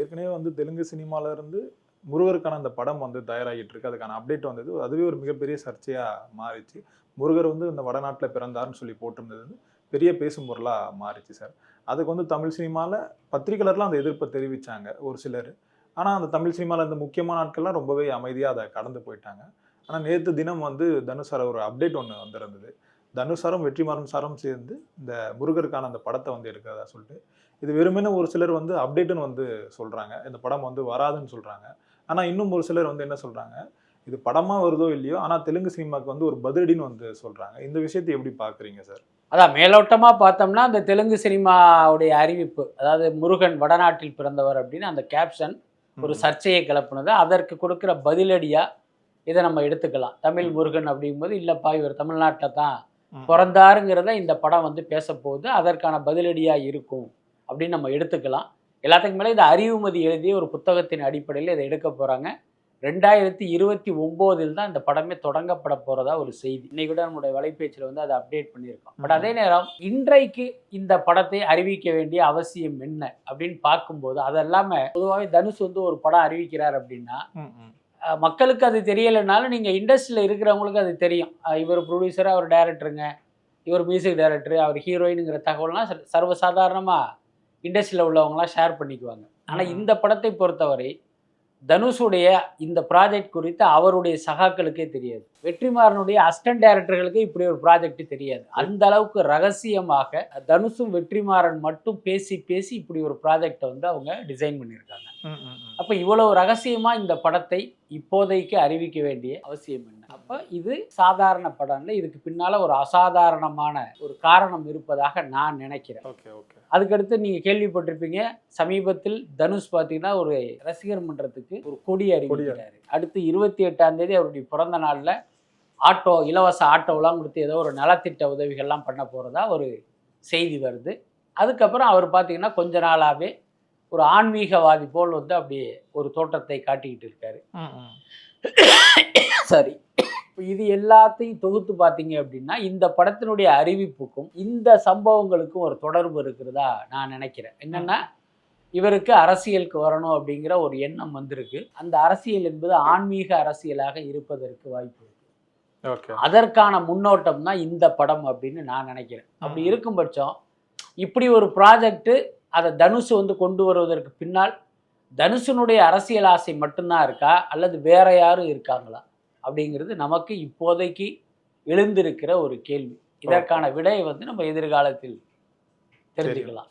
ஏற்கனவே வந்து தெலுங்கு சினிமால இருந்து முருகருக்கான அந்த படம் வந்து தயாராகிட்டு இருக்கு. அதுக்கான அப்டேட் வந்தது. அதுவே ஒரு மிகப்பெரிய சர்ச்சையா மாறிச்சு. முருகர் வந்து இந்த வடநாட்டுல பிறந்தார்ன்னு சொல்லி போட்டிருந்தது வந்து பெரிய பேசும் பொருளா மாறிச்சு சார். அதுக்கு வந்து தமிழ் சினிமால பத்திரிகையாளர்லாம் அந்த எதிர்ப்ப தெரிவிச்சாங்க ஒரு சிலர். ஆனா அந்த தமிழ் சினிமால இந்த முக்கியமான நாட்கள்லாம் ரொம்பவே அமைதியா அத கடந்து போயிட்டாங்க. ஆனா நேத்து தினம் வந்து தனுஷ் சார் ஒரு அப்டேட் ஒண்ணு வந்திருந்தது. தனுஷ் சாரும் வெற்றிமாறன் சாரும் சேர்ந்து இந்த முருகருக்கான அந்த படத்த வந்து எடுக்கிறதா சொல்லிட்டு. இது வெறுமனே ஒரு சிலர் வந்து அப்டேட்ன்னு வந்து சொல்றாங்க. இந்த படம் வந்து வராதுன்னு சொல்றாங்க. ஆனா இன்னும் ஒரு சிலர் வந்து என்ன சொல்றாங்க, இது படமா வருதோ இல்லையோ, ஆனா தெலுங்கு சினிமாக்கு வந்து ஒரு பதிலடின்னு வந்து சொல்றாங்க. இந்த விஷயத்த எப்படி பார்க்குறீங்க சார்? அதான் மேலோட்டமா பார்த்தோம்னா, அந்த தெலுங்கு சினிமாவுடைய அறிவிப்பு, அதாவது முருகன் வடநாட்டில் பிறந்தவர் அப்படின்னு அந்த கேப்ஷன் ஒரு ம். சர்ச்சையை கிளப்புனது. அதற்கு கொடுக்கிற பதிலடியா இத நம்ம எடுத்துக்கலாம். தமிழ் ம். முருகன் அப்படிங்கும்போது, இல்லப்பா இவர் தமிழ்நாட்ல தான் ம். பொறந்தாருங்கிறத இந்த படம் வந்து பேசப்போகுது. அதற்கான பதிலடியா இருக்கும் அப்படின்னு நம்ம எடுத்துக்கலாம். எல்லாத்துக்கும் மேல இது அறிவுமதி எழுதிய ஒரு புத்தகத்தின் அடிப்படையில இத எடுக்க போறாங்க. 2029 தான் இந்த படமே தொடங்கப்பட போறதா ஒரு செய்தி. இன்னைக்கு கூட நம்முடைய வலைபேச்சில வந்து அத அப்டேட் பண்ணியிருக்கோம். பட் அதே நேரம் இன்றைக்கு இந்த படத்தை அறிவிக்க வேண்டிய அவசியம் என்ன அப்படின்னு பார்க்கும்போது, அதெல்லாம பொதுவாவே தனுஷ் வந்து ஒரு படம் அறிவிக்கிறார் அப்படின்னா, ம். ம். மக்களுக்கு அது தெரியலைனாலும் நீங்க இண்டஸ்ட்ரியில இருக்கிறவங்களுக்கு அது தெரியும். இவர் புரொடியூசர், அவர் டைரக்டருங்க, இவர் மியூசிக் டைரக்டர், அவர் ஹீரோயின்ங்கிற தகவல்லாம் சர்வசாதாரணமா இண்டஸ்ட்ரியில உள்ளவங்கலாம் ஷேர் பண்ணிக்குவாங்க. ஆனா ம். இந்த படத்தை பொறுத்தவரை தனுஷுடைய இந்த ப்ராஜெக்ட் குறித்து அவருடைய சகாக்களுக்கே தெரியாது. வெற்றிமாறனுடைய அசிஸ்டன்ட் டைரக்டர்களுக்கு இப்படி ஒரு ப்ராஜெக்ட் தெரியாது. அந்த அளவுக்கு ரகசியமாக தனுஷும் வெற்றிமாறன் மட்டும் பேசி பேசி இப்படி ஒரு ப்ராஜெக்ட வந்து அவங்க டிசைன் பண்ணியிருக்காங்க. ம். ம். அப்ப இவ்வளவு ரகசியமா இந்த படத்தை இப்போதைக்கு அறிவிக்க வேண்டிய அவசியம் என்ன? அப்ப இது சாதாரண படம் இல்ல. இதுக்கு பின்னால ஒரு அசாதாரணமான ஒரு காரணம் இருப்பதாக நான் நினைக்கிறேன். Okay, okay. அதுக்கடுத்து நீங்க கேள்விப்பட்டிருப்பீங்க. சமீபத்தில் தனுஷ் பார்த்தீங்கன்னா, ஒரு ரசிகர் மன்றத்துக்கு ஒரு கொடி அறிவிக்கிறாரு. அடுத்து 28ஆம் தேதி அவருடைய பிறந்த நாள்ல ஆட்டோ, இலவச ஆட்டோலாம் குடுத்து ஏதோ ஒரு நலத்திட்ட உதவிகள்லாம் பண்ண போறதா ஒரு செய்தி வருது. அதுக்கப்புறம் அவர் பார்த்தீங்கன்னா, கொஞ்ச நாளாவே ஒரு ஆன்மீகவாதி போல் வந்து அப்படியே ஒரு தோற்றத்தை காட்டிக்கிட்டு இருக்காரு. ம். ம். சரி. இது எல்லாத்தையும் தொகுத்து பார்த்தீங்க அப்படின்னா, இந்த படத்தினுடைய அறிவிப்புக்கும், இந்த சம்பவங்களுக்கும் ஒரு தொடர்பு இருக்கிறதா நான் நினைக்கிறேன். என்னன்னா, இவருக்கு அரசியலுக்கு வரணும் அப்படிங்கிற ஒரு எண்ணம் வந்திருக்கு. அந்த அரசியல் என்பது ஆன்மீக அரசியலாக இருப்பதற்கு வாய்ப்பு இருக்கு. ஓகே. அதற்கான முன்னோட்டம் தான் இந்த படம் அப்படின்னு நான் நினைக்கிறேன். அப்படி ம். இருக்கும் பட்சம், இப்படி ஒரு ப்ராஜெக்ட் அத தனுஷ் வந்து கொண்டு வருவதற்கு பின்னால், தனுஷினுடைய அரசியல் ஆசை மட்டும்தான் இருக்கா? அல்லது வேற யாரும் இருக்காங்களா? அப்படிங்கிறது நமக்கு இப்போதைக்கு எழுந்திருக்கிற ஒரு கேள்வி. இதற்கான விடையை வந்து நம்ம எதிர்காலத்தில் தெரியும். தெரிஞ்சுக்கலாம்.